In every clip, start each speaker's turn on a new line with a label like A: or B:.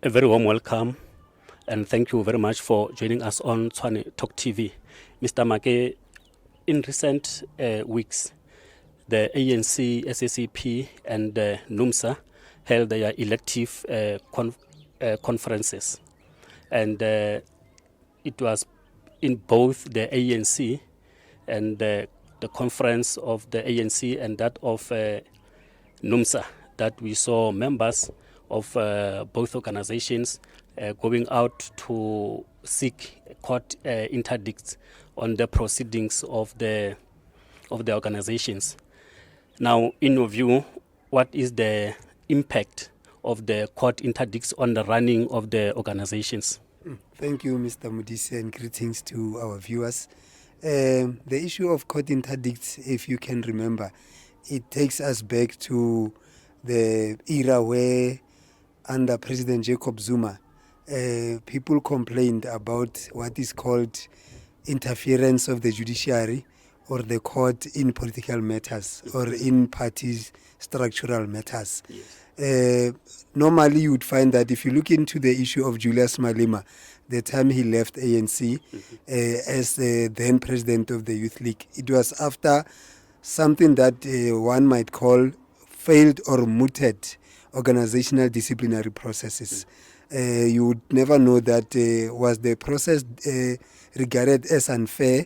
A: A very warm welcome, and thank you very much for joining us on Tshwane Talk TV. Mr. Maake, in recent weeks, the ANC, SACP, and NUMSA held their elective conferences, and it was in both the ANC and the conference of the ANC and that of NUMSA that we saw members of both organizations going out to seek court interdicts on the proceedings of the organizations. Now, in your view, what is the impact of the court interdicts on the running of the organizations?
B: Thank you, Mr. Modise, and greetings to our viewers. The issue of court interdicts, if you can remember, it takes us back to the era where, under President Jacob Zuma, people complained about what is called interference of the judiciary or the court in political matters or in parties' structural matters.
A: Yes.
B: Normally, you would find that if you look into the issue of Julius Malema, the time he left ANC as the then president of the Youth League, it was after something that one might call failed or mooted organizational disciplinary processes. You would never know that was the process regarded as unfair,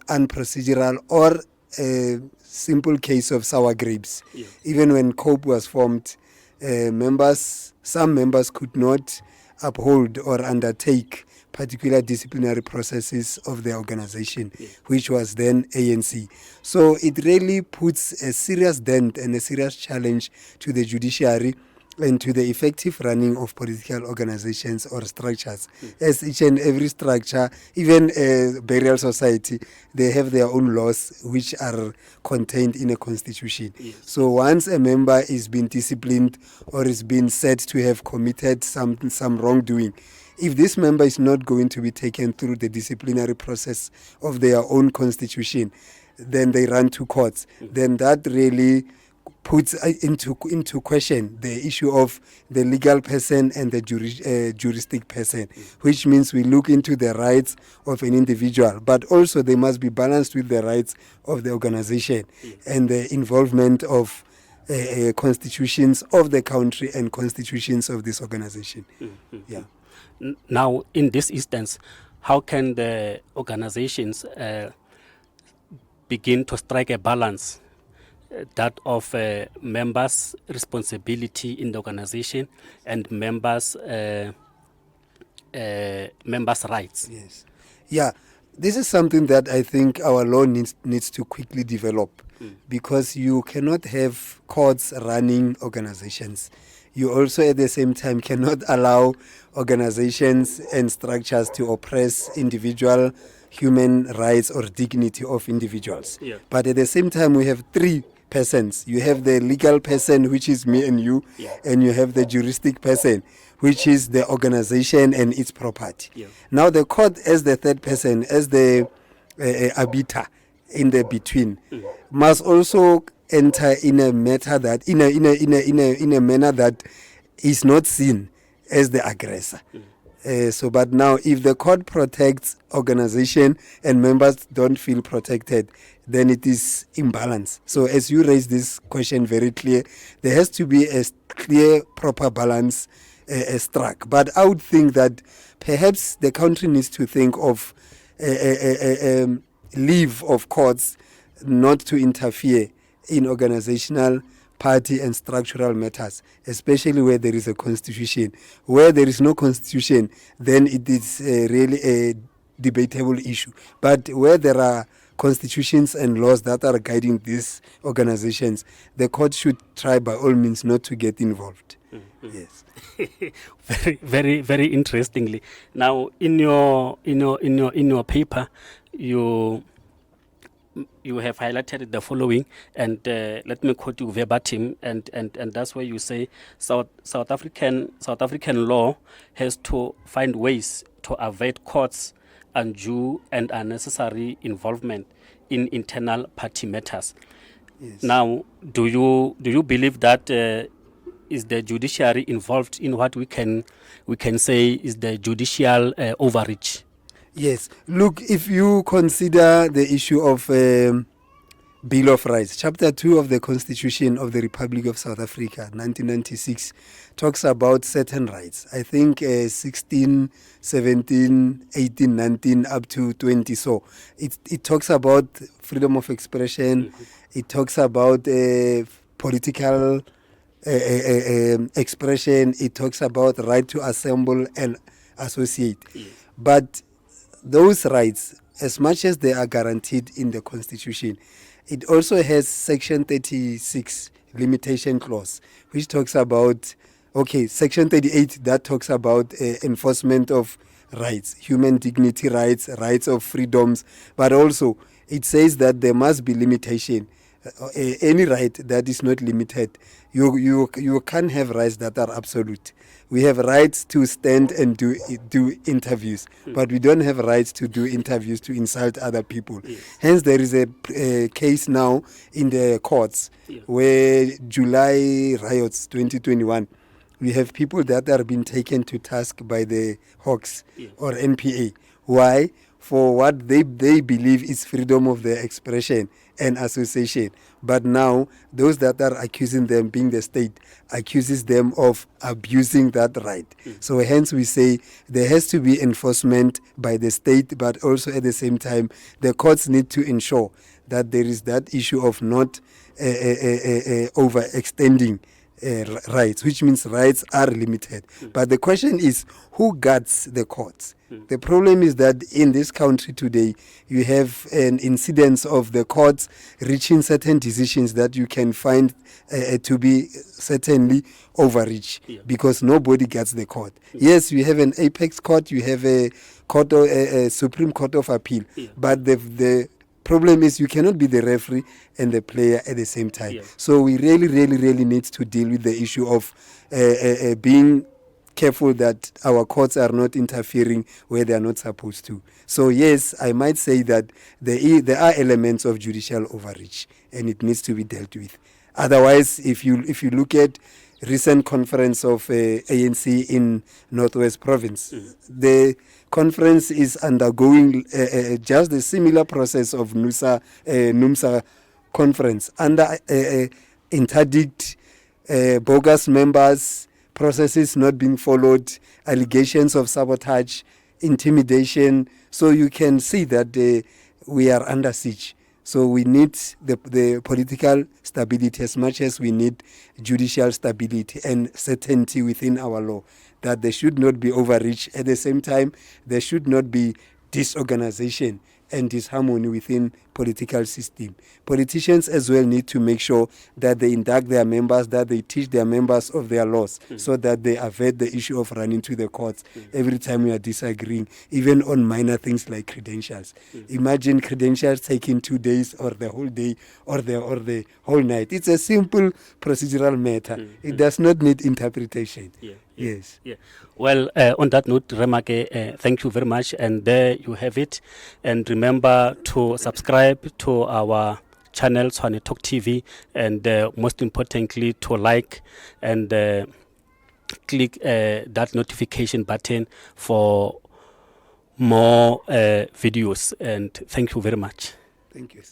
B: unprocedural, or a simple case of sour grapes.
A: Yeah.
B: Even when COPE was formed, some members could not uphold or undertake particular disciplinary processes of the organization, which was then ANC. So it really puts a serious dent and a serious challenge to the judiciary and to the effective running of political organizations or structures. As each and every structure, even a burial society, they have their own laws which are contained in a constitution.
A: Yes.
B: So once a member is being disciplined or is being said to have committed some wrongdoing, if this member is not going to be taken through the disciplinary process of their own constitution, then they run to courts. Then that really puts into question the issue of the legal person and the juristic person, which means we look into the rights of an individual, but also they must be balanced with the rights of the organization and the involvement of constitutions of the country and constitutions of this organization. Yeah.
A: Now, in this instance, how can the organizations begin to strike a balance that of members' responsibility in the organization and members' rights?
B: Yes. Yeah. This is something that I think our law needs to quickly develop, because you cannot have courts running organizations. You also at the same time cannot allow organizations and structures to oppress individual human rights or dignity of individuals.
A: Yeah.
B: But at the same time, we have three persons. You have the legal person, which is me and you, and you have the juristic person, which is the organization and its property.
A: Yeah.
B: Now the court as the third person, as the arbiter in the between, must also enter in a matter that in a manner that is not seen as the aggressor. But now, if the court protects organization and members don't feel protected, then it is imbalance. So, as you raise this question very clear, there has to be a clear, proper balance struck. But I would think that perhaps the country needs to think of a leave of courts not to interfere in organizational, party and structural matters, especially where there is a constitution. Where there is no constitution, then it is really a debatable issue. But where there are constitutions and laws that are guiding these organizations, the court should try by all means not to get involved. Yes.
A: Very, very, very interestingly. Now, in your paper, you have highlighted the following, and let me quote you verbatim, and that's where you say South African law has to find ways to avoid courts' undue and unnecessary involvement in internal party matters.
B: Yes.
A: Now, do you believe that is the judiciary involved in what we can say is the judicial overreach?
B: Yes. Look, if you consider the issue of Bill of Rights, Chapter 2 of the Constitution of the Republic of South Africa, 1996, talks about certain rights. I think 16, 17, 18, 19, up to 20. So it talks about freedom of expression.
A: Mm-hmm.
B: It talks about political expression. It talks about right to assemble and associate.
A: Yes.
B: But those rights, as much as they are guaranteed in the Constitution, it also has Section 36 limitation clause, which talks about, Section 38, that talks about enforcement of rights, human dignity rights, rights of freedoms, but also it says that there must be limitation. Any right that is not limited, you can't have rights that are absolute. We have rights to stand and do interviews, but we don't have rights to do interviews to insult other people.
A: Yes.
B: Hence, there is a case now in the courts where July riots 2021, we have people that are being taken to task by the Hawks or NPA. Why? For what they believe is freedom of their expression and association. But now, those that are accusing them, being the state, accuses them of abusing that right. So hence we say there has to be enforcement by the state, but also at the same time, the courts need to ensure that there is that issue of not overextending rights, which means rights are limited. But the question is, who guards the courts? The problem is that in this country today, you have an incidence of the courts reaching certain decisions that you can find to be certainly overreach, because nobody guards the court. Yes, you have an apex court, you have a court, a Supreme Court of Appeal, but the problem is you cannot be the referee and the player at the same time. So we really need to deal with the issue of being careful that our courts are not interfering where they are not supposed to. So yes, I might say that there are elements of judicial overreach, and it needs to be dealt with. Otherwise, if you look at recent conference of ANC in Northwest Province, the conference is undergoing just a similar process of NUMSA conference under interdict, bogus members, processes not being followed, allegations of sabotage, intimidation. So you can see that we are under siege. So we need the political stability as much as we need judicial stability and certainty within our law, that there should not be overreach. At the same time, there should not be disorganization and disharmony within political system. Politicians as well need to make sure that they induct their members, that they teach their members of their laws, so that they avoid the issue of running to the courts every time we are disagreeing, even on minor things like credentials. Imagine credentials taking 2 days or the whole day or the whole night. It's a simple procedural matter. It does not need interpretation. Yes.
A: Well, on that note, Maake, thank you very much. And there you have it. And remember to subscribe to our channel, Tshwane Talk TV, and most importantly, to like and click that notification button for more videos. And thank you very much.
B: Thank you.